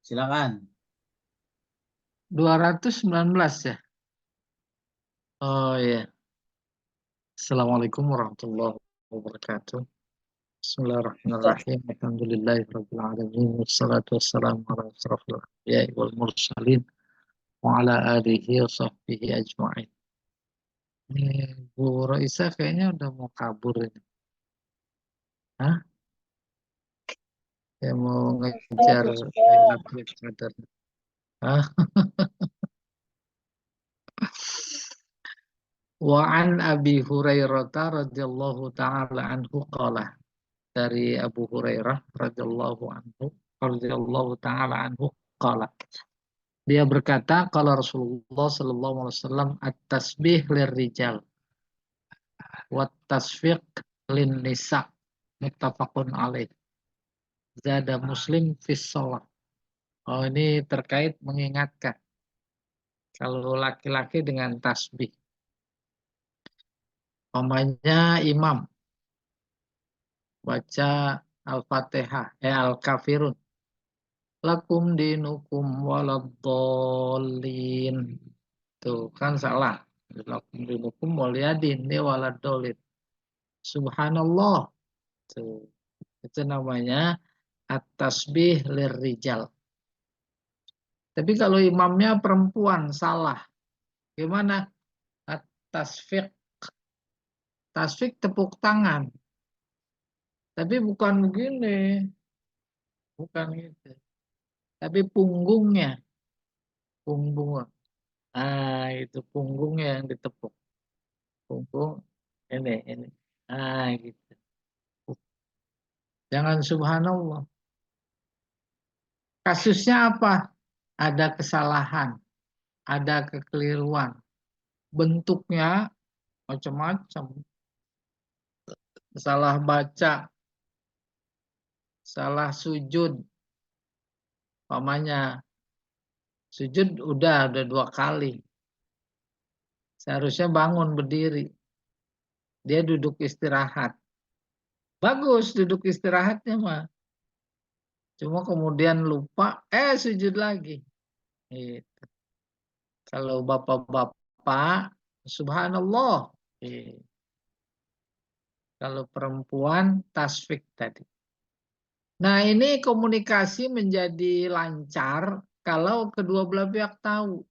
Silakan. 219 ya. Oh iya. Assalamualaikum warahmatullahi wabarakatuh. Bismillahirrahmanirrahim. Alhamdulillahirabbil alamin wassalatu wassalamu ala asrofil anbiya'i wal mursalin wa ala alihi wa sahbihi ajma'in. Ini Bu Roisa kayaknya udah mau kabur ini. Hah? Ya mau ngejar Lailatul Qadar. Hah? Wa an Abi Hurairah radhiyallahu taala anhu qala, dari Abu Hurairah radhiyallahu taala anhu qala, dia berkata, qala Rasulullah sallallahu alaihi wasallam, at-tasbih lirrijal wat tasfiq lin nisa, muttafaqun alaih, zada Muslim fi shalah. Oh, ini terkait mengingatkan kalau laki-laki dengan tasbih. Umpamanya imam baca Al-Fatihah, Al-Kafirun, lakum dinukum waladhdallin. Tuh kan salah. Lakum dinukum waliyadin, ini waladhdallin. Subhanallah. Tuh. Itu namanya at-tasbih lirrijal. Tapi kalau imamnya perempuan salah. Gimana? At-tasfiq. Tasfik tepuk tangan. Tapi bukan begini. Bukan gitu. Tapi punggungnya. Punggung. Ah, itu punggungnya yang ditepuk. Punggung ini. Ah, gitu. Jangan subhanallah. Kasusnya apa? Ada kesalahan, ada kekeliruan. Bentuknya macam-macam. Salah baca, salah sujud. Pamannya sujud udah 2 kali. Seharusnya bangun berdiri. Dia duduk istirahat. Bagus duduk istirahatnya mah. Cuma kemudian lupa, sujud lagi. Gitu. Kalau bapak-bapak, subhanallah. Gitu. Kalau perempuan, tasfik tadi. Nah, ini komunikasi menjadi lancar kalau kedua belah pihak tahu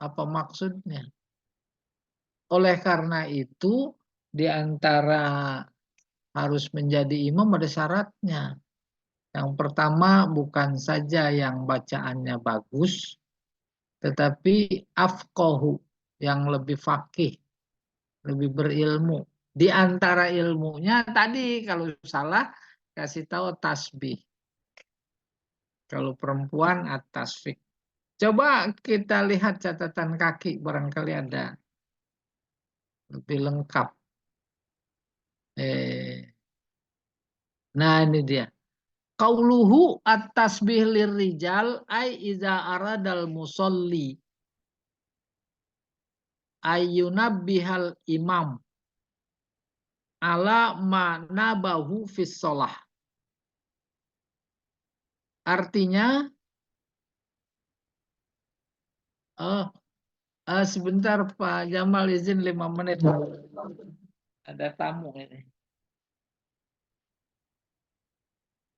apa maksudnya. Oleh karena itu, di antara harus menjadi imam ada syaratnya. Yang pertama, bukan saja yang bacaannya bagus, tetapi afqahu, yang lebih faqih, lebih berilmu. Di antara ilmunya tadi kalau salah kasih tahu tasbih. Kalau perempuan at-tasfik. Coba kita lihat catatan kaki, barangkali ada lebih lengkap. Nah, ini dia. Qauluhu at-tasbih lirrijal ay iza aradal musolli ayyunabbihal imam ala ma nabahu fis sholah. Artinya, sebentar Pak Jamal, izin 5 menit. Ada tamu ini.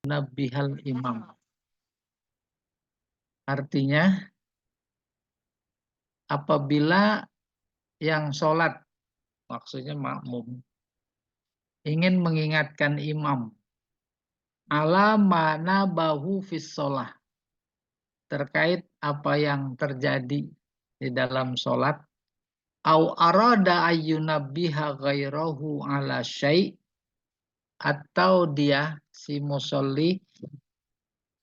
Nabihal imam. Artinya, apabila yang sholat, maksudnya makmum, ingin mengingatkan imam, ala mana bahu fis sholah, terkait apa yang terjadi di dalam sholat, au arada ayyunabbiha ghairahu ala syai', atau dia si musolli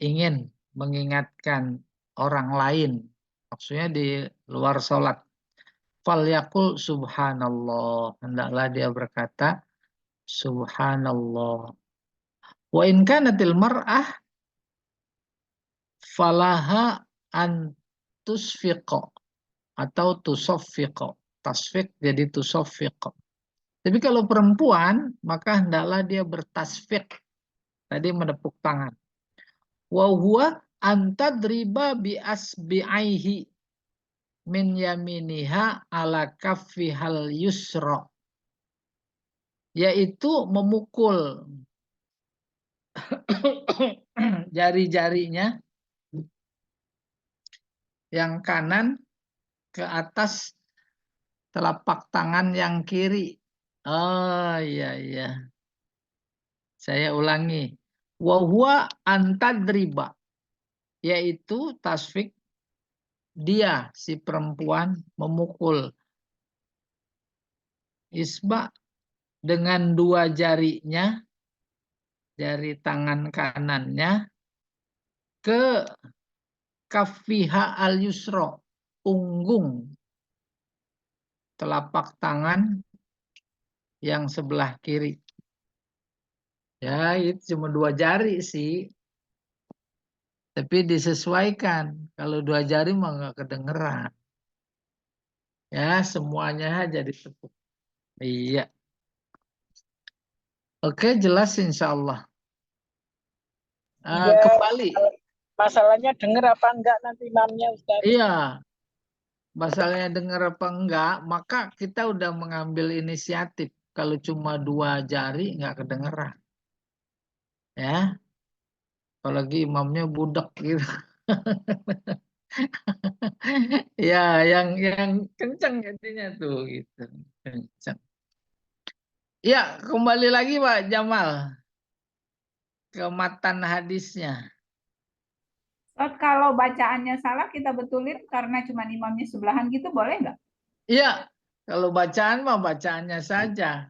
ingin mengingatkan orang lain, maksudnya di luar sholat, falyaqul subhanallah, hendaklah dia berkata subhanallah. Wa in kanatil mar'ah falaha an tusfiqa atau tusaffiqa. Tasfiq jadi tusaffiqa. Tapi kalau perempuan, maka hendaklah dia bertasfiq. Tadi menepuk tangan. Wa huwa antadriba bi asbi'aihi min yaminiha ala kaffihal yusra, yaitu memukul jari-jarinya yang kanan ke atas telapak tangan yang kiri. Oh iya iya. Saya ulangi. Wa huwa antadriba, yaitu tasfik, dia si perempuan memukul isba dengan dua jarinya, jari tangan kanannya ke kafiha al yusro, punggung telapak tangan yang sebelah kiri. Ya, itu cuma dua jari sih. Tapi disesuaikan. Kalau dua jari mah nggak kedengeran. Ya, semuanya aja ditepuk. Iya. Oke, jelas insya Allah. Iya, Kembali. masalahnya denger apa enggak nanti imamnya Ustaz. Iya, masalahnya dengar apa enggak, maka kita udah mengambil inisiatif. Kalau cuma dua jari nggak kedengeran. Ya, apalagi imamnya budak gitu. Ya, yang kenceng jadinya tuh gitu. Kenceng. Ya, kembali lagi Pak Jamal ke matan hadisnya. Kalau bacaannya salah kita betulin karena cuma imamnya sebelahan gitu, boleh nggak? Iya, kalau bacaan mah bacaannya saja.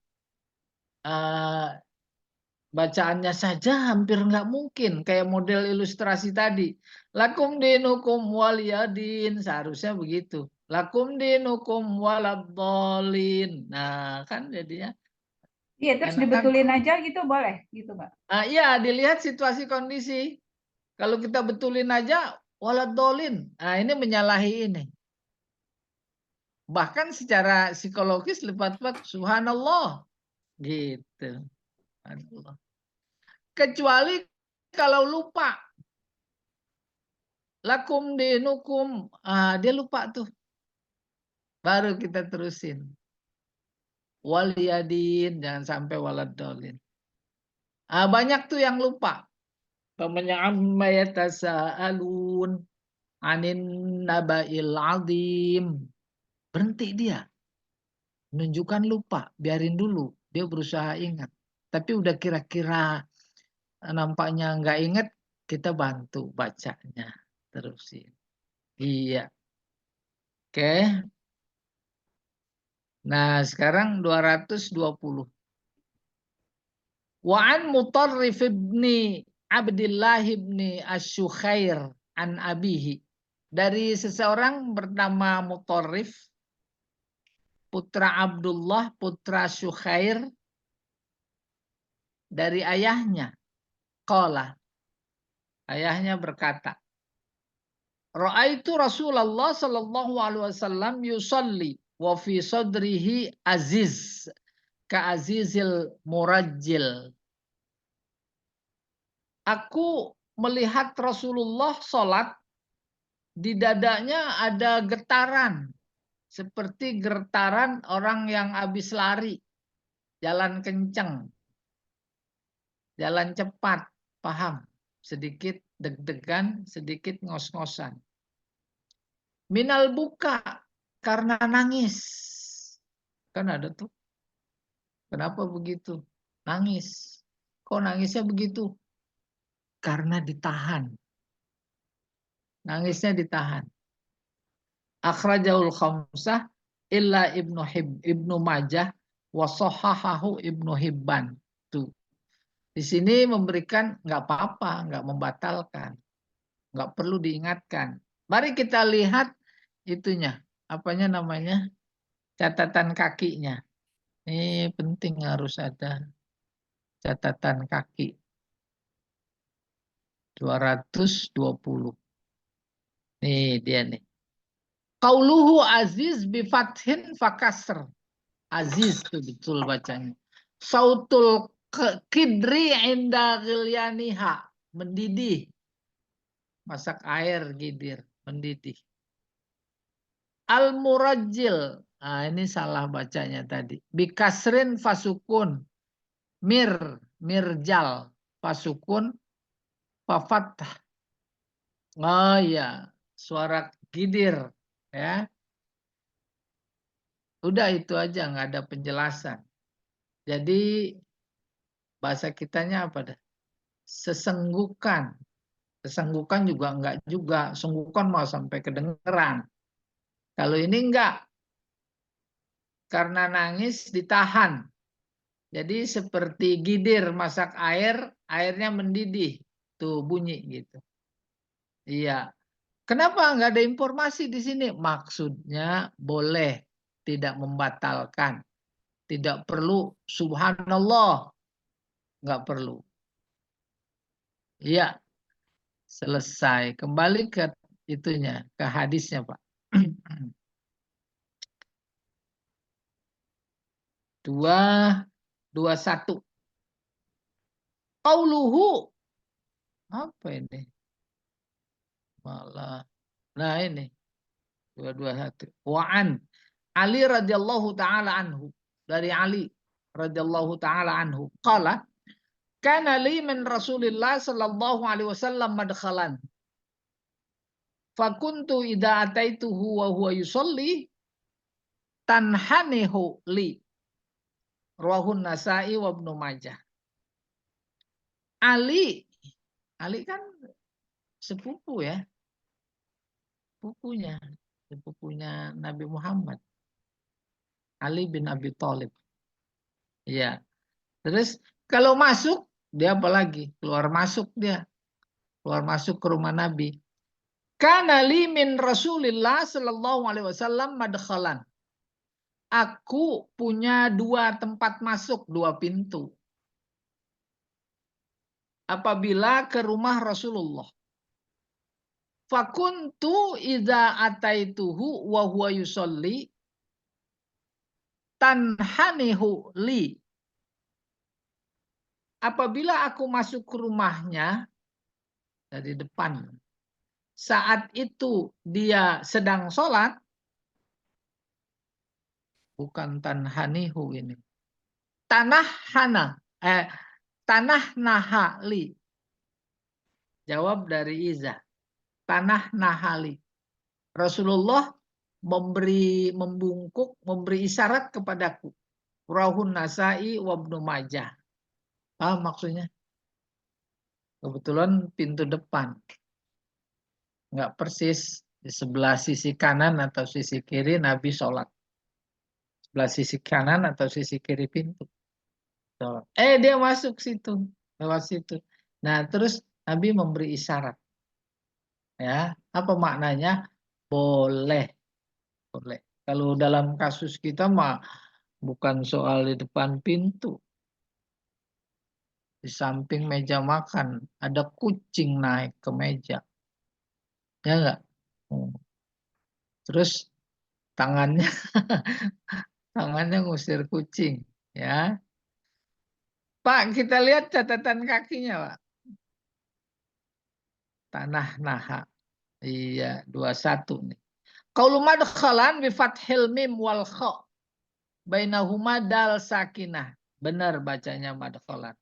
Bacaannya saja hampir nggak mungkin. Kayak model ilustrasi tadi. Lakum dinukum waliyadin. Seharusnya begitu. Lakum dinukum waladolin. Nah, kan jadinya Iya, terus enak kan? dibetulin aja gitu, boleh gitu nggak? Iya, dilihat situasi kondisi. Kalau kita betulin aja, waladolin. Nah, ini menyalahi ini. Bahkan secara psikologis lebat-lebat, subhanallah. Gitu. Subhanallah. Kecuali kalau lupa. Lakum dinukum. Dia lupa tuh. Baru kita terusin. Waliyadin. Jangan sampai waladolin. Banyak tuh yang lupa. Pemanya amma yatasaalun anin naba'il azim. Berhenti dia. Menunjukkan lupa. Biarin dulu. Dia berusaha ingat. Tapi udah kira-kira nampaknya nggak ingat. Kita bantu bacanya. Terusin. Iya. Oke. Nah, sekarang 220. Wa an Mutarrif ibni Abdillah ibni Asyukhair an abihi. Dari seseorang bernama Mutarrif, putra Abdullah, putra Syukhair, dari ayahnya. Qala, ayahnya berkata, Ra'aitu Rasulullah sallallahu alaihi wasallam yusalli wa fi sadrihi aziz ka azizil murajjil. Aku melihat Rasulullah sholat, di dadanya ada getaran, seperti getaran orang yang habis lari, jalan kenceng, jalan cepat, paham? Sedikit deg-degan, sedikit ngos-ngosan. Minal buka, karena nangis. Kan ada tuh, kenapa begitu? Nangis. Kok nangisnya begitu? Karena ditahan. Nangisnya ditahan. Akhrajahul khamsah illa Ibnu Majah wa sahahahu Ibnu Hibban. Tuh. Di sini memberikan nggak apa-apa, nggak membatalkan, nggak perlu diingatkan. Mari kita lihat itunya, apanya namanya, catatan kakinya. Ini penting, harus ada catatan kaki. 220. Nih dia nih. Qauluhu aziz bifathin fakasr. Aziz tuh betul bacanya. Sautul kidri inda ghilyaniha. Mendidih. masak air gidir, mendidih. Al-murajjil. Nah, ini salah bacanya tadi. Bikasrin fasukun. Mirjal. Fasukun fafathah. Oh iya, suara gidir. Ya, udah itu aja, nggak ada penjelasan. Jadi bahasa kitanya apa dah? Sesenggukan. Sesenggukan juga enggak juga. Senggukan mau sampai kedengeran. Kalau ini enggak. Karena nangis ditahan. Jadi seperti gidir masak air, airnya mendidih. Tuh bunyi gitu. Iya. Kenapa enggak ada informasi di sini? Maksudnya boleh, tidak membatalkan. Tidak perlu subhanallah. Enggak perlu. Iya. Selesai. Kembali ke itunya, ke hadisnya, Pak. 221. Qauluhu. Apa ini? Malah. Nah ini. 221. Wa'an. Ali radhiyallahu ta'ala anhu. Dari Ali radhiyallahu ta'ala anhu. Qala. Kana li min Rasulillah sallallahu alaihi wasallam madkhalan. Fakuntu idza ataituhu wa huwa yusalli tanhanihu li. Rawahun Nasa'i wa Ibnu Majah. Ali kan sepupu ya. Sepupunya Nabi Muhammad. Ali bin Abi Thalib. Iya. Terus kalau masuk dia apalagi? Keluar masuk dia. Keluar masuk ke rumah Nabi. Kana li min Rasulillah sallallahu alaihi wasallam madkhalan. Aku punya 2 tempat masuk, 2 pintu. Apabila ke rumah Rasulullah. Fakuntu idza ataituhu wa huwa yusolli tanhanihu li. Apabila aku masuk ke rumahnya dari depan, saat itu dia sedang sholat, bukan tanhanihu ini, tanah nahali. Jawab dari Iza. Tanah nahali. Rasulullah memberi isyarat kepadaku. Rawahun Nasa'i wa Ibnu Majah. Maksudnya? Kebetulan pintu depan. Enggak persis di sebelah sisi kanan atau sisi kiri Nabi sholat. Sebelah sisi kanan atau sisi kiri pintu. Dia masuk situ, lewat situ. Nah, terus Nabi memberi isyarat. Ya, apa maknanya? Boleh. Boleh. Kalau dalam kasus kita mah bukan soal di depan pintu. Di samping meja makan ada kucing naik ke meja. Ya enggak? Terus tangannya ngusir kucing, ya. Pak, kita lihat catatan kakinya, Pak. Tanah naha. Iya, 21 nih. Qaulu madkhalan bi fathil mim wal kha. Bainahuma dal sakinah. Benar bacanya madkhalan.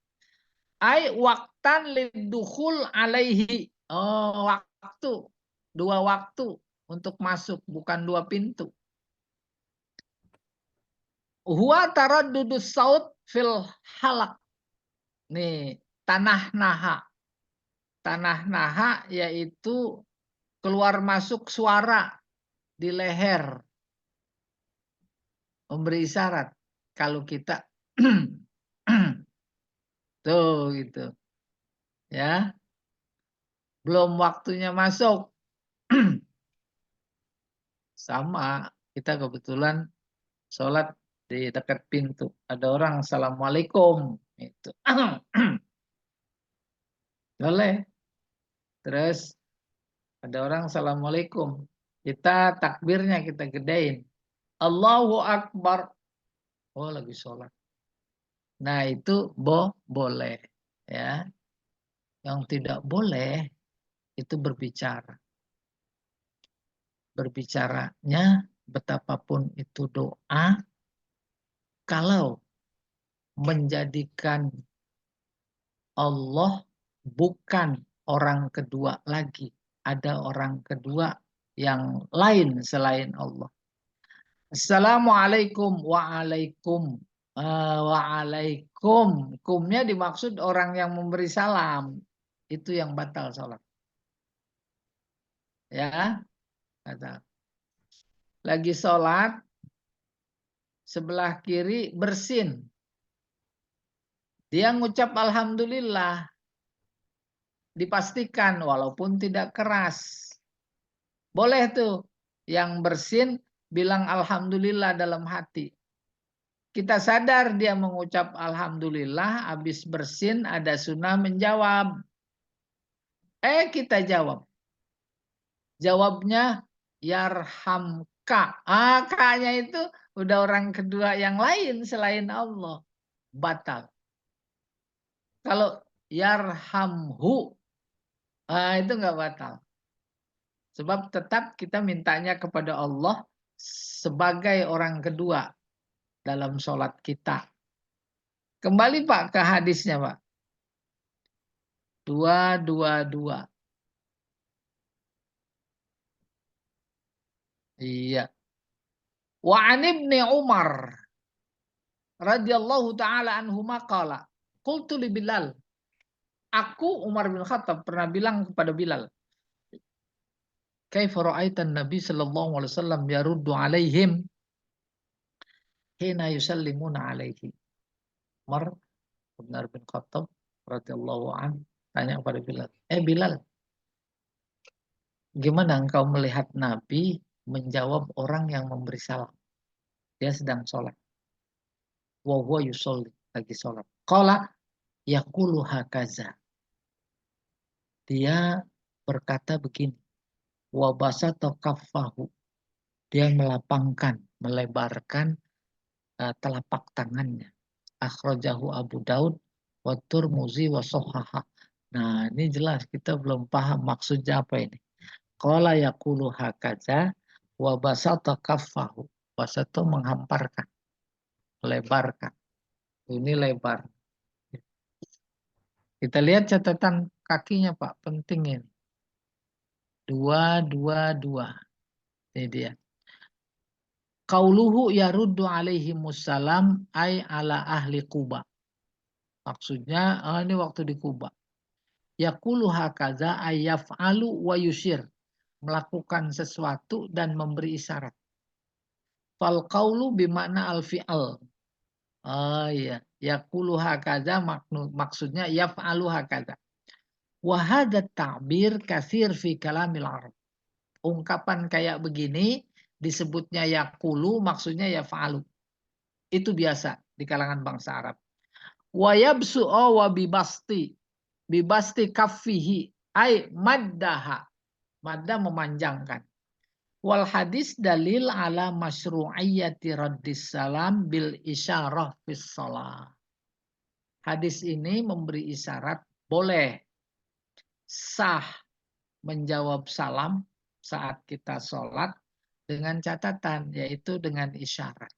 Ai waqtan lidukhul alaihi. Oh, waktu. 2 waktu untuk masuk, bukan 2 pintu. Huwa taraddudus saut fil halak. Nih, tanah naha. Tanah naha yaitu keluar masuk suara di leher. Memberi isyarat. Kalau kita tuh gitu. Ya. Belum waktunya masuk. Sama, kita kebetulan sholat di dekat pintu. Ada orang assalamualaikum. Itu. Boleh. Terus ada orang assalamualaikum. Kita takbirnya kita gedein. Allahu Akbar. Oh, lagi sholat. Nah, itu boleh. Ya. Yang tidak boleh itu berbicara. Berbicaranya betapapun itu doa, kalau menjadikan Allah bukan orang kedua lagi, ada orang kedua yang lain selain Allah. Assalamualaikum, waalaikum, waalaikum. Kumnya dimaksud orang yang memberi salam, itu yang batal sholat. Ya, batal. Lagi sholat, sebelah kiri bersin. Dia ngucap alhamdulillah, dipastikan walaupun tidak keras. Boleh tuh yang bersin bilang alhamdulillah dalam hati. Kita sadar dia mengucap alhamdulillah, habis bersin ada sunnah menjawab. Kita jawab. Jawabnya yarhamka. K-nya itu udah orang kedua yang lain selain Allah. Batal. Kalau yarhamhu, itu nggak batal. Sebab tetap kita mintanya kepada Allah sebagai orang kedua dalam sholat kita. Kembali Pak ke hadisnya Pak. 222. Iya. Wa an ibni Umar radhiyallahu taala anhuma qala qultu li Bilal. Aku Umar bin Khattab pernah bilang kepada Bilal, kaifa ra'aitan Nabi sallallahu alaihi wasallam yaruddu alaihim hina yusallimuna alaihi. Umar bin Khattab radhiyallahu anhu tanya kepada Bilal, Bilal, gimana engkau melihat Nabi menjawab orang yang memberi salam? Dia sedang sholat. Wa huwa yusolli, lagi sholat. Qala yaqulu hakaza. Dia berkata begini. Wa basata kaffahu. Dia melapangkan, melebarkan telapak tangannya. Akhrajahu Abu Daud wa Tirmidzi wa Shahhaha. Nah, ini jelas kita belum paham maksudnya apa ini. Qala yaqulu hakaza wa basata kaffahu. Basata menghamparkan, melebarkan. Ini lebar. Kita lihat catatan kakinya Pak, penting ini. 222. Ini dia. Qauluhu yaruddu alaihi musallam ay ala ahli Quba. Maksudnya ini waktu di Kuba. Yaqulu hakaza ay yaf'alu wa yushir. Melakukan sesuatu dan memberi isyarat. Fal qaulu bimakna al-fi'al. Iya. Yaqulu hakaza maksudnya yaf'alu hakaza. Wa hadza ta'bir katsir fi kalamil Arab. Ungkapan kayak begini disebutnya yaqulu, maksudnya yaf'alu. Itu biasa di kalangan bangsa Arab. Wa yabsu wa bibasti kaffihi ay maddaha. Madda memanjangkan. Wal hadis dalil ala masyru'iyyati raddis salam bil isyarah fis shalah. Hadis ini memberi isyarat boleh sah menjawab salam saat kita sholat dengan catatan, yaitu dengan isyarat.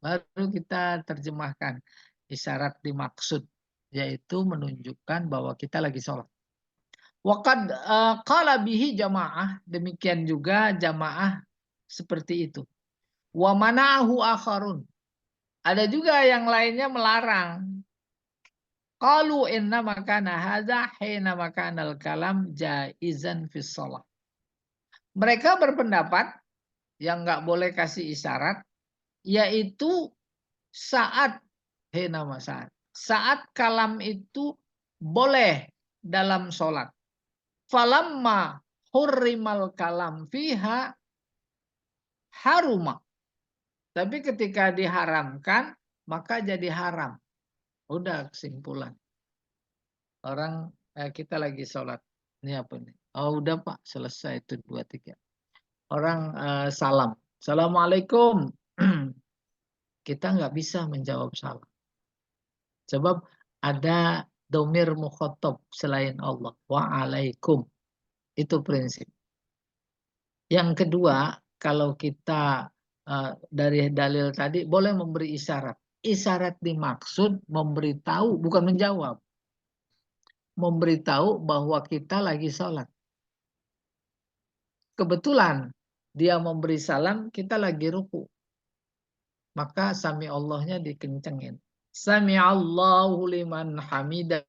Baru kita terjemahkan isyarat dimaksud, yaitu menunjukkan bahwa kita lagi sholat. Waqad qala bihi jamaah, demikian juga jamaah seperti itu. Wa mana'ahu akharun. Ada juga yang lainnya melarang. Qalu inna makana hadza hina makanal kalam jaizan fis shalah. Mereka berpendapat yang nggak boleh kasih isyarat yaitu saat kalam itu boleh dalam sholat. Falamma hurrimal kalam fiha haruma. Tapi ketika diharamkan maka jadi haram. Udah kesimpulan. Orang kita lagi sholat. Ini apa nih? Oh udah Pak, selesai itu 2-3. Orang salam. Assalamualaikum. Kita nggak bisa menjawab salam. Sebab ada domir mukhatab selain Allah. Wa alaikum. Itu prinsip. Yang kedua, kalau kita dari dalil tadi boleh memberi isyarat. Isyarat dimaksud memberitahu, bukan menjawab. Memberitahu bahwa kita lagi sholat. Kebetulan dia memberi salam, kita lagi ruku. Maka sami Allahnya dikencengin. Sami Allahu liman hamidah.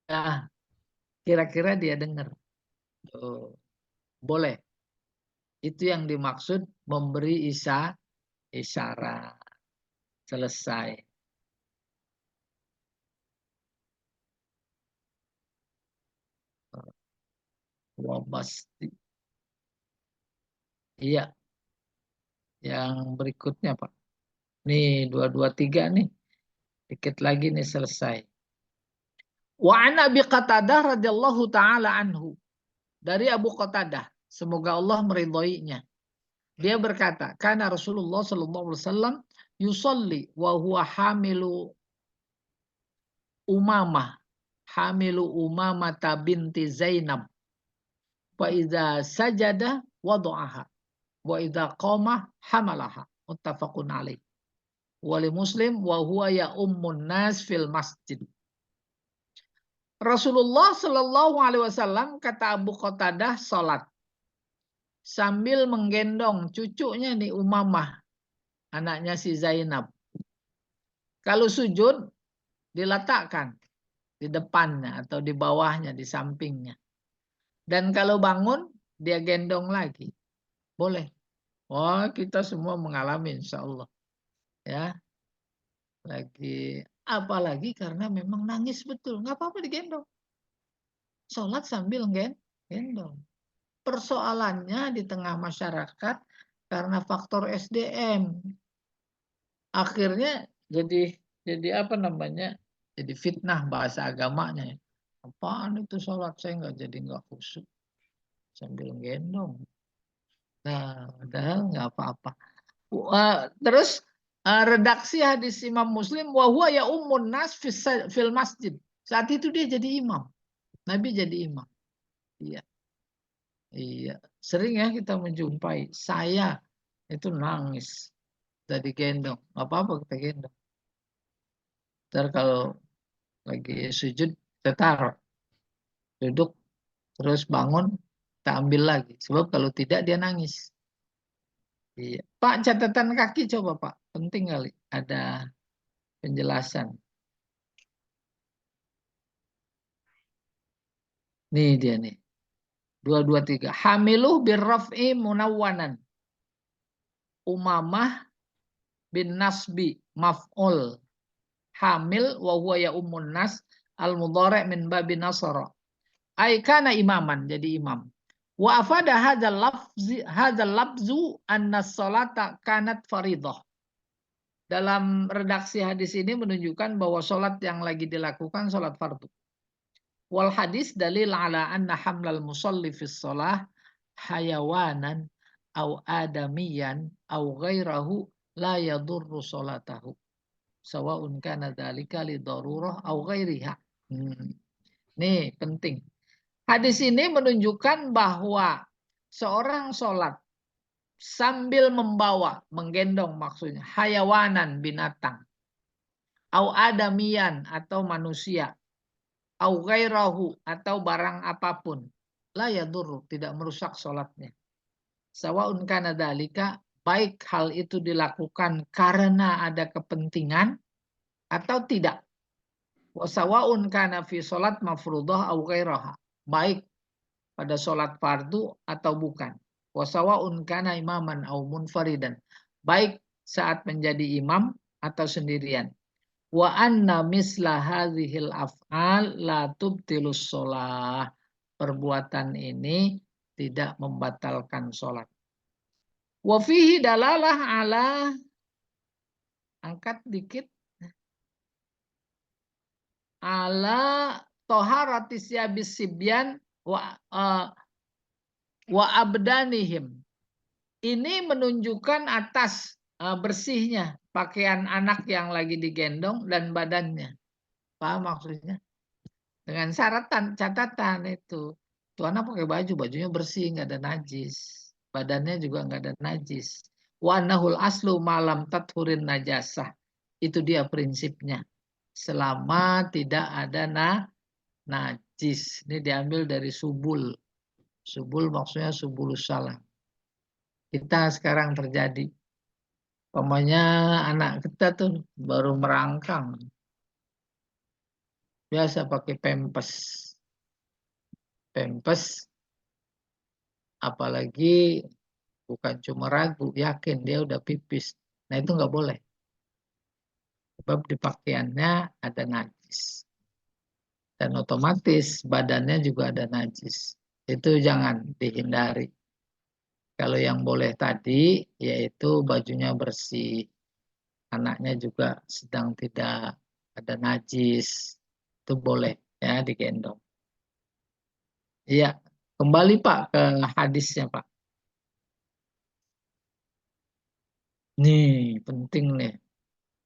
Kira-kira dia dengar. Tuh. Boleh. Itu yang dimaksud memberi isyarat. Selesai. Wabasti. Iya. Yang berikutnya Pak. Nih 223 nih. Dikit lagi nih selesai. Wa an Abi Qatadah radhiyallahu taala anhu. Dari Abu Qatadah, semoga Allah meridhoinya. Dia berkata, kana Rasulullah sallallahu alaihi wasallam yusalli wa huwa hamilu Umamah binti Zainab. Wa idza sajada wada'aha wa idza qama hamalaha. Muttafaqun alaih. Wali Muslim wa huwa ya ummun nas fil masjid. Rasulullah Shallallahu Alaihi Wasallam kata Abu Qatadah salat sambil menggendong cucunya nih Umamah, anaknya si Zainab. Kalau sujud diletakkan di depannya atau di bawahnya, di sampingnya. Dan kalau bangun dia gendong lagi, boleh. Wah, kita semua mengalami, insya Allah. Ya, lagi. Apalagi karena memang nangis betul. Nggak apa-apa digendong. Sholat sambil gendong. Persoalannya di tengah masyarakat karena faktor SDM. Akhirnya jadi apa namanya? Jadi fitnah bahasa agamanya. Apaan itu sholat? Saya nggak khusyuk. Sambil gendong. Nah, padahal nggak apa-apa. Terus redaksi hadis Imam Muslim wahwa ya ummun nas fil masjid. Saat itu dia jadi imam. Nabi jadi imam. Iya. Iya, sering ya kita menjumpai saya itu nangis dari gendong. Apa-apa kita gendong. Ntar kalau lagi sujud kita taruh. Duduk terus bangun kita ambil lagi. Sebab kalau tidak dia nangis. Iya. Pak, catatan kaki coba Pak. Penting kali ada penjelasan. Nih dia nih. 223. Hamiluh birraf'i munawwanan. Umamah bin Nasbi maf'ul. Hamil wa huwa ya ummun nas al mudhari' min babi nasara. Ai kana imaman, jadi imam. Wa afada hadzal lafzu anna salata kanat faridah. Dalam redaksi hadis ini menunjukkan bahwa salat yang lagi dilakukan salat fardu. Wal hadis dalil ala anna hamlal musalli fi shalah hayawanan au adamiyan au ghairahu la yadurru salatahu. Sawa'un kana dzalika li darurah au ghairiha. Nih penting. Hadis ini menunjukkan bahwa seorang sholat sambil membawa, menggendong maksudnya, hayawanan binatang, au adamian atau manusia, au ghairahu atau barang apapun, la yadurru, tidak merusak sholatnya. Sawa'un kana dzalika, baik hal itu dilakukan karena ada kepentingan atau tidak. Wasawa'un kana fi sholat mafruḍah au ghairaha. Baik pada sholat fardu atau bukan. Wasawa'un kana imaman au munfaridan. Baik saat menjadi imam atau sendirian. Wa anna misla hadhil af'al la tubtilus sholah. Perbuatan ini tidak membatalkan sholat. Wa fihi dalalah ala, angkat dikit, ala toharatis yabis sibyan wa abdanihim. Ini menunjukkan atas bersihnya pakaian anak yang lagi digendong dan badannya. Paham maksudnya? Dengan catatan itu. Tuh anak pakai baju, bajunya bersih, nggak ada najis. Badannya juga nggak ada najis. Wa nahul aslu malam tathurin najasah. Itu dia prinsipnya. Selama tidak ada najis. Ini diambil dari subul. Subul maksudnya subulus salam. Kita sekarang terjadi. Pokoknya anak kita tuh baru merangkang. Biasa pakai pempes. Pempes, apalagi bukan cuma ragu, yakin dia udah pipis. Nah itu nggak boleh. Sebab di pakaiannya ada najis. Dan otomatis badannya juga ada najis. Itu jangan dihindari. Kalau yang boleh tadi, yaitu bajunya bersih. Anaknya juga sedang tidak ada najis. Itu boleh ya digendong. Iya, kembali Pak ke hadisnya Pak. Nih, penting nih.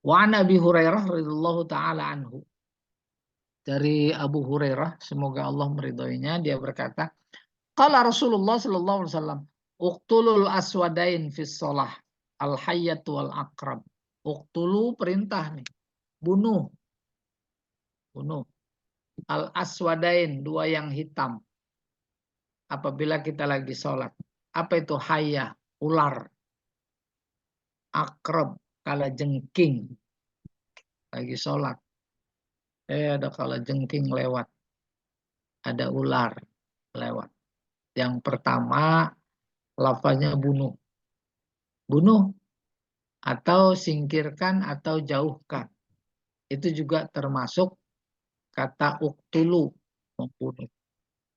Wa Nabi Hurairah radhiyallahu taala anhu. Dari Abu Hurairah, semoga Allah meridhoinya, dia berkata, qala Rasulullah sallallahu alaihi wasallam, uqtulul aswadain fis shalah, al hayyat wal aqrab. Uqtulu perintah nih. Bunuh. Bunuh. Al aswadain, dua yang hitam. Apabila kita lagi sholat. Apa itu hayyah? Ular. Aqrab, kalajengking. Lagi sholat. Ada kalajengking lewat. Ada ular lewat. Yang pertama, lafaznya bunuh. Bunuh atau singkirkan atau jauhkan. Itu juga termasuk kata uktulu, membunuh.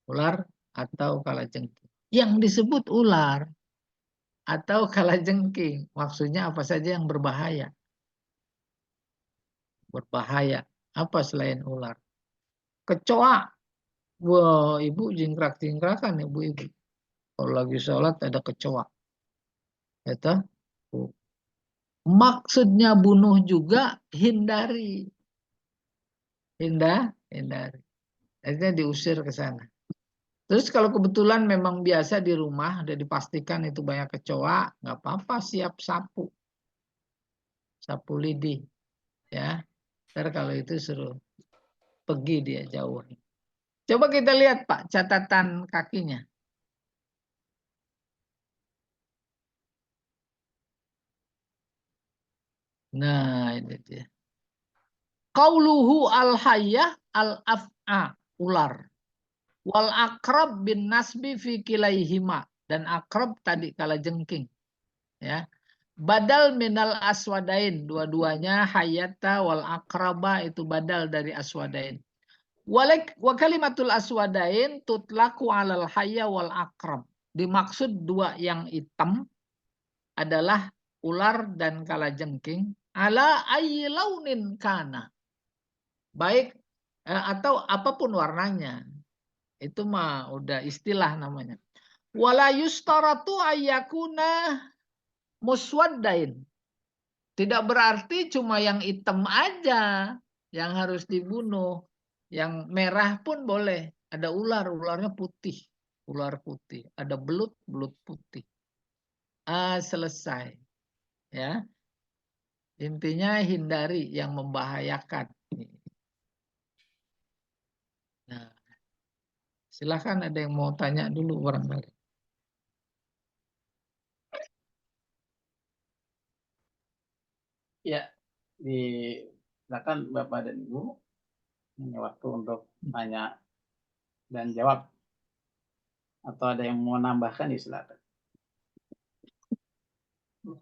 Ular atau kalajengking. Yang disebut ular atau kalajengking, maksudnya apa saja yang berbahaya. Berbahaya. Apa selain ular? Kecoa. Wah, ibu jingkrak-jingkrakan ibu-ibu. Kalau lagi sholat ada kecoa. Itu. Maksudnya bunuh juga hindari. Hindari. Akhirnya diusir ke sana. Terus kalau kebetulan memang biasa di rumah, udah dipastikan itu banyak kecoa, nggak apa-apa, siap sapu. Sapu lidi. Ya. Ntar kalau itu suruh pergi dia jauh. Coba kita lihat Pak, catatan kakinya. Nah, ini dia. Qauluhu al-hayyah al-af'a, ular. Wal akrab bin nasbi fi kilaihima, dan akrab tadi kalajengking. Ya. Badal minal aswadain, dua-duanya hayyata wal akraba itu badal dari aswadain. Wa kalimatul aswadain tutlaku alal hayya wal akrab. Dimaksud dua yang hitam adalah ular dan kalajengking ala ayyi launin kana. Baik atau apapun warnanya. Itu mah udah istilah namanya. Wala yustaratu ayyakuna muswaddain. Tidak berarti cuma yang hitam aja yang harus dibunuh. Yang merah pun boleh. Ada ular, ularnya putih. Ular putih. Ada belut, belut putih. Selesai. Ya. Intinya hindari yang membahayakan. Nah, silakan ada yang mau tanya dulu barangkali. Ya, silakan Bapak dan Ibu. Ini waktu untuk tanya dan jawab. Atau ada yang mau nambahkan, ya silakan.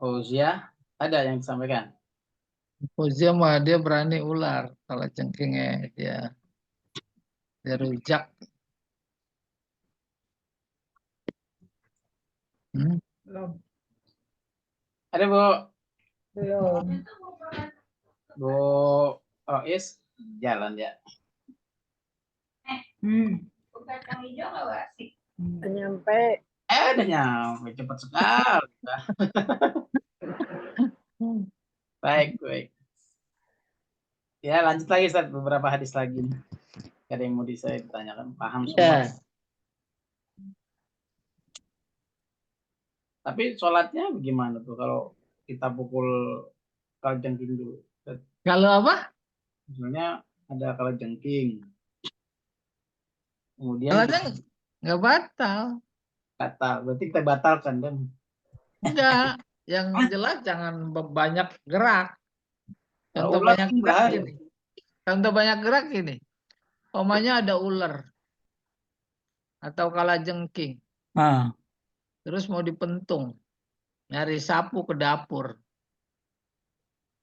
Fauzia, ada yang disampaikan? Fauzia mah dia berani ular. Kalau cengkingnya dia rujak. Belum. Ada Bu? Belum. Bu Ois, jalan ya. Bukan yang hijau nggak asik. Nyampe. Udah nyampe, cepat sekali. Baik. Ya, lanjut lagi Ustaz, beberapa hadis lagi. Gak ada yang mau saya ditanyakan, paham semua. Ya. Tapi sholatnya gimana tuh kalau kita pukul kalajengking dulu? Kalau apa? Misalnya ada kalajengking, kemudian Kalau nggak batal. batal, berarti kita batalkan dan Enggak. Yang jelas jangan banyak gerak. kalau Contoh ular banyak kan gerak bahaya. gini. Contoh banyak gerak gini. Umpamanya ada ular atau kalajengking. Nah, Terus mau dipentung. Nyari sapu ke dapur.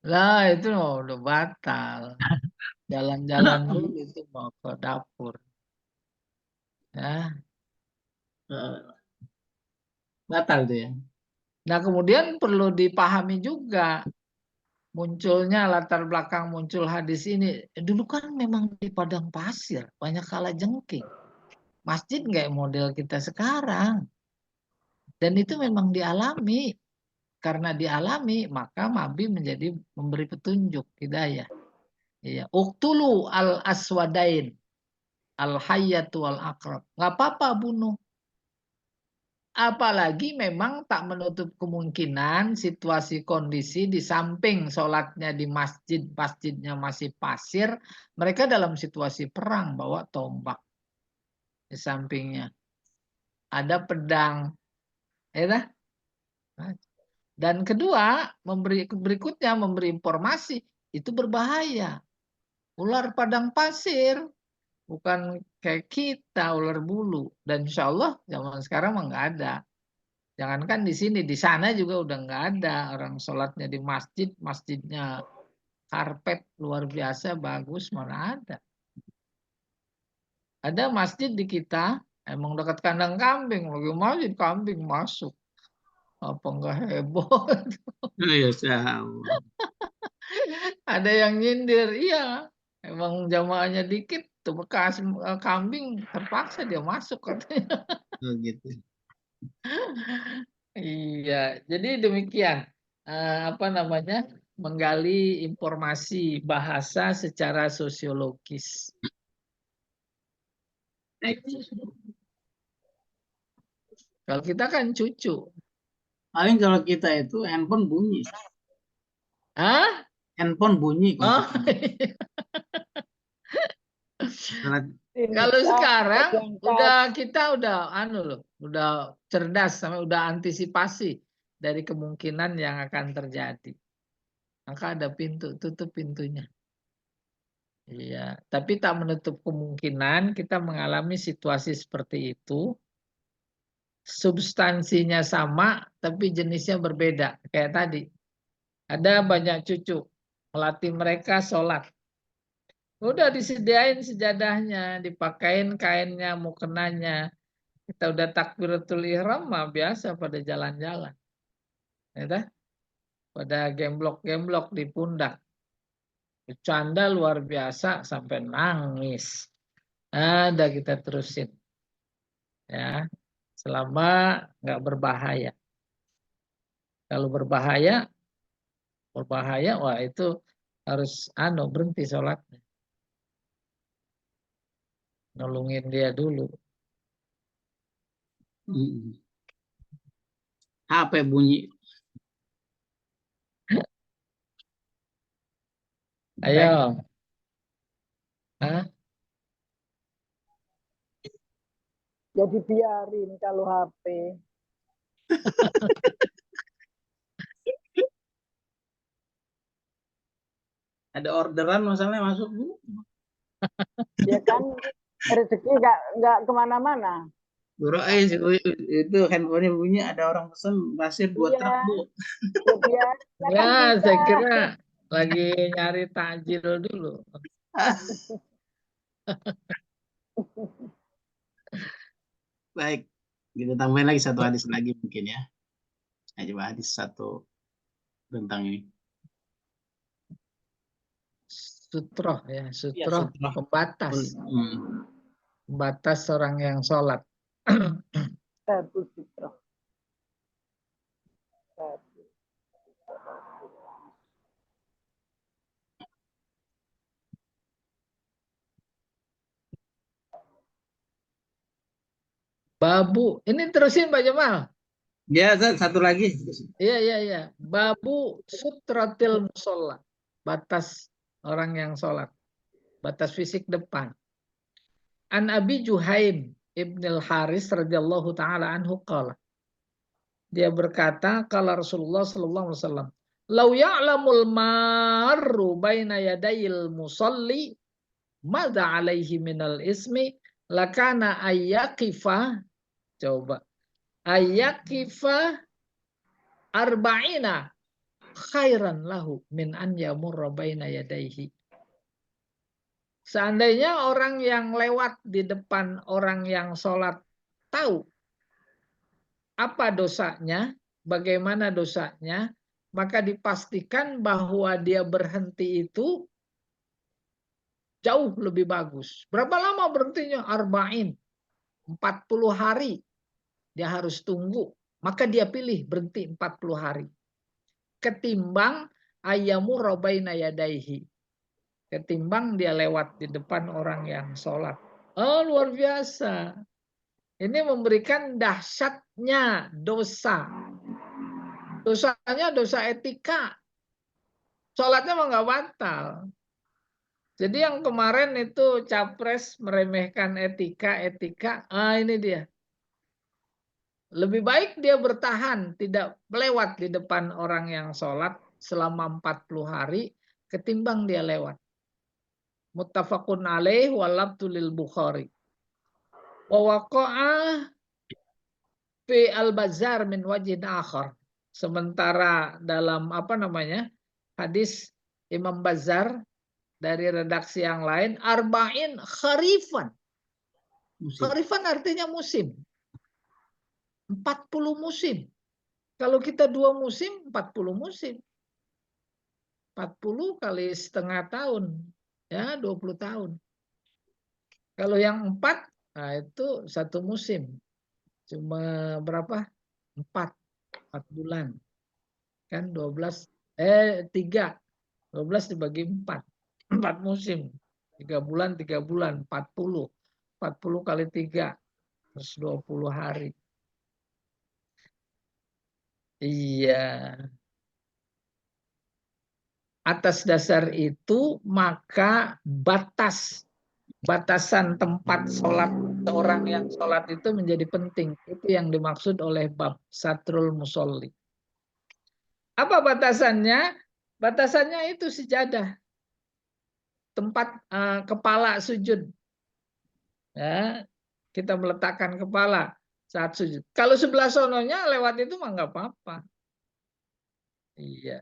Lah itu udah batal. Jalan-jalan dulu itu mau ke dapur. Ya. batal tuh ya. Nah kemudian perlu dipahami juga munculnya latar belakang muncul hadis ini. Dulu kan memang di padang pasir. Banyak kalajengking. Masjid nggak model kita sekarang. Dan itu memang dialami. Karena dialami, maka Nabi menjadi memberi petunjuk hidayah. Iya. Uktulu al aswadain al hayyatu al akrab. Nggak apa-apa bunuh. Apalagi memang tak menutup kemungkinan situasi kondisi di samping sholatnya di masjid, masjidnya masih pasir, mereka dalam situasi perang bawa tombak di sampingnya. Ada pedang. Ya, dan kedua, berikutnya memberi informasi itu berbahaya. Ular padang pasir bukan kayak kita ular bulu. Dan insya Allah zaman sekarang mah nggak ada. Jangankan di sini, di sana juga udah nggak ada. Orang sholatnya di masjid, masjidnya karpet luar biasa bagus, mana ada. Ada masjid di kita, emang dekat kandang kambing, lagi masjid kambing masuk. Apa enggak heboh? Oh iya, sama. Ada yang nyindir, iya. Emang jamaahnya dikit, tuh bekas kambing terpaksa dia masuk katanya. Oh, gitu. Iya, jadi demikian. Apa namanya? Menggali informasi bahasa secara sosiologis. Kalau kita kan cucu. Paling kalau kita itu handphone bunyi. Hah? Handphone bunyi kalau Oh, kita sholat. kalau sekarang Berangkat. kita udah anu loh, udah cerdas sama udah antisipasi dari kemungkinan yang akan terjadi. Maka ada pintu, tutup pintunya. Iya, tapi tak menutup kemungkinan kita mengalami situasi seperti itu. Substansinya sama, tapi jenisnya berbeda. Kayak tadi, ada banyak cucu, melatih mereka sholat. Udah disediain sejadahnya, dipakein kainnya, mukenanya. Kita udah takbiratul ihram mah biasa pada jalan-jalan. Ya dah? Pada gemblok-gemblok di pundak. Bercanda luar biasa sampai nangis. Ada kita terusin. Ya, selama nggak berbahaya. Kalau berbahaya, wah itu harus berhenti sholatnya. Nolongin dia dulu. HP bunyi. Ayo. Hah? Jadi biarin kalau HP. Ada orderan masalahnya masuk Bu. Ya kan rezeki nggak kemana-mana. Bro, itu handphonenya bunyi, ada orang pesan pasir 2 truk Iya. Bu. Ya biar Ya, kan bisa. saya kira lagi nyari takjil dulu. Baik, kita tambahin lagi satu hadis lagi mungkin ya. Saya coba hadis satu tentang ini. Sutroh ya, sutroh sutroh. pembatas. Hmm. Pembatas orang yang sholat. Bagus itu. Babu. Ini terusin Pak Jamal. Ya, satu lagi. Iya. Babu sutratil musola. Batas orang yang sholat. Batas fisik depan. An Abi Juhaim Ibn al-Haris radhiyallahu taala anhu qala. Dia berkata, kala Rasulullah sallallahu alaihi wasallam, "Lau ya'lamul marru baina yadayil musalli madza alaihi minal ismi lakana ayyaqifa." Coba. Ayyaqifa arba'ina khairan lahu min an yamurra baina yadayhi. Seandainya orang yang lewat di depan orang yang sholat tahu apa dosanya, bagaimana dosanya, maka dipastikan bahwa dia berhenti itu jauh lebih bagus. Berapa lama berhentinya? Arba'in. 40 hari dia harus tunggu. Maka dia pilih berhenti 40 hari. Ketimbang ayamu robaina yadaihi. Ketimbang dia lewat di depan orang yang sholat. Oh, luar biasa. Ini memberikan dahsyatnya dosa. Dosanya dosa etika. Sholatnya mah nggak batal. Jadi yang kemarin itu capres meremehkan etika. Ini dia. Lebih baik dia bertahan, tidak melewat di depan orang yang sholat selama 40 hari, ketimbang dia lewat. Muttafaqun alaih walabtu lil Bukhari. Wa waqa'a fi al-Bazzar min wajhin akhar. Sementara dalam hadis Imam Bazzar dari redaksi yang lain, arba'in kharifan. Kharifan artinya musim. 40 musim. Kalau kita 2 musim, 40 musim. 40 kali setengah tahun. Ya, 20 tahun. Kalau yang 4, nah itu 1 musim. Cuma berapa? 4 bulan. Kan 3. 12 dibagi 4. 4 musim. 3 bulan, 40. 40 kali 3. Terus 20 hari. Iya. Atas dasar itu maka batasan tempat sholat seorang yang sholat itu menjadi penting. Itu yang dimaksud oleh bab satrul musolli. Apa batasannya? Batasannya itu sejadah. Tempat kepala sujud. Ya, kita meletakkan kepala saat sujud. Kalau sebelah sononya lewat itu mah nggak apa-apa. Iya.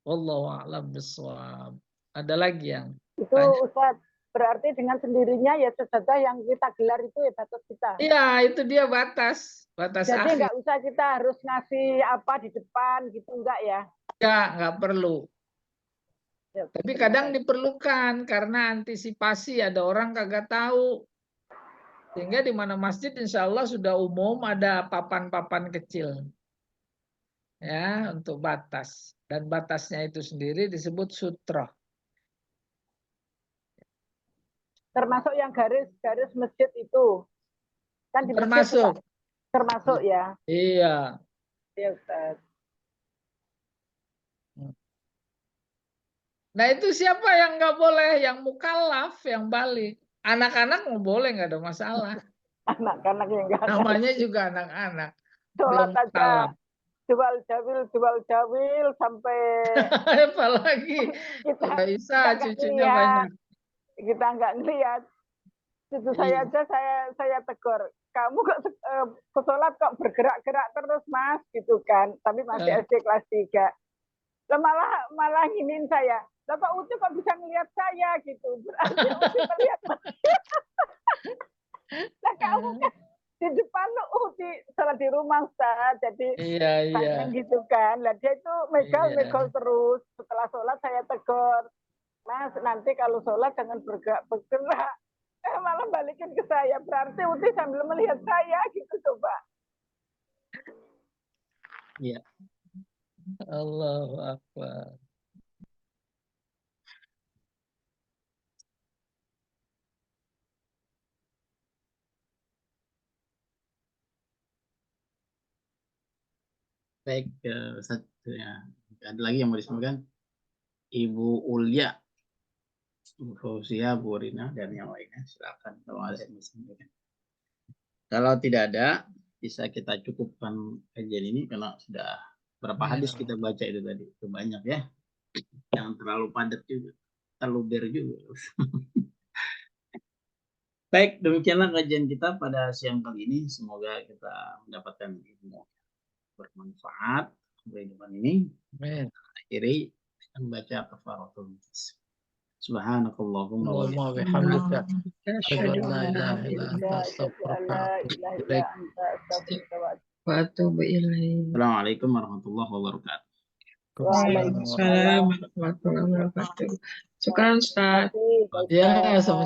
Wallahu a'lam bishawab. Ada lagi yang Itu tanya? Ustaz, berarti dengan sendirinya ya sejadah yang kita gelar itu ya batas kita. Iya, itu dia batas Jadi akhir. nggak usah kita harus ngasih apa di depan gitu, enggak ya? Nggak perlu. Ya, Tapi kadang diperlukan karena antisipasi ada orang kagak tahu. Sehingga di mana masjid insya Allah sudah umum ada papan-papan kecil. Ya, untuk batas. Dan batasnya itu sendiri disebut sutroh. termasuk yang garis masjid itu. Kan di masjid Termasuk. juga termasuk ya. Iya. Ya, Ustaz. Nah itu siapa yang nggak boleh? Yang mukallaf, yang balik. Anak-anak mau boleh, nggak ada masalah. Anak-anak yang enggak ada. Namanya juga anak-anak. Sholat Belum aja mukallaf. jual jawil sampai Apalagi kita udah bisa nggak cucunya ngeliat, banyak. kita nggak ngeliat. Cucu saya Iya. aja saya tegur, kamu kok ke sholat kok bergerak-gerak terus mas gitu kan, tapi masih SD kelas 3. Lah malah nginin saya, lah Pak Ucu kok bisa ngelihat saya gitu, berarti Ucu melihat. Lah kamu kan di depan Uci sholat di rumah Ustaz, jadi Iya. gitu kan. Lah dia itu megal Iya. terus. Setelah sholat saya tegur, Mas nanti kalau sholat jangan bergerak. Malah balikin ke saya, berarti Uci sambil melihat saya gitu coba. Iya. Allahu Akbar. Baik, Ustaz, ya. Ada lagi yang mau disampaikan? Ibu Ulia, Bu Fauzia, Bu Rina, dan yang lainnya. Silakan kalau ada yang mau disampaikan. Kalau tidak ada, bisa kita cukupkan kajian ini karena sudah berapa hadis kita baca itu tadi. Itu banyak ya. Jangan terlalu padat juga. Terlalu ber juga. Baik, demikianlah kajian kita pada siang kali ini. Semoga kita mendapatkan ilmu bermanfaat kehidupan ini. Amin. Akhiri membaca kafaratul majlis. Subhanakallahumma wa Allahumma bihamdika. bihamdika asyhadu an la ilaha illa anta astaghfiruka wa atubu ilaik. Wa atubu ilaik. Assalamualaikum warahmatullahi wabarakatuh. Waalaikumsalam warahmatullahi wabarakatuh. Syukran Ustaz. Ya, sama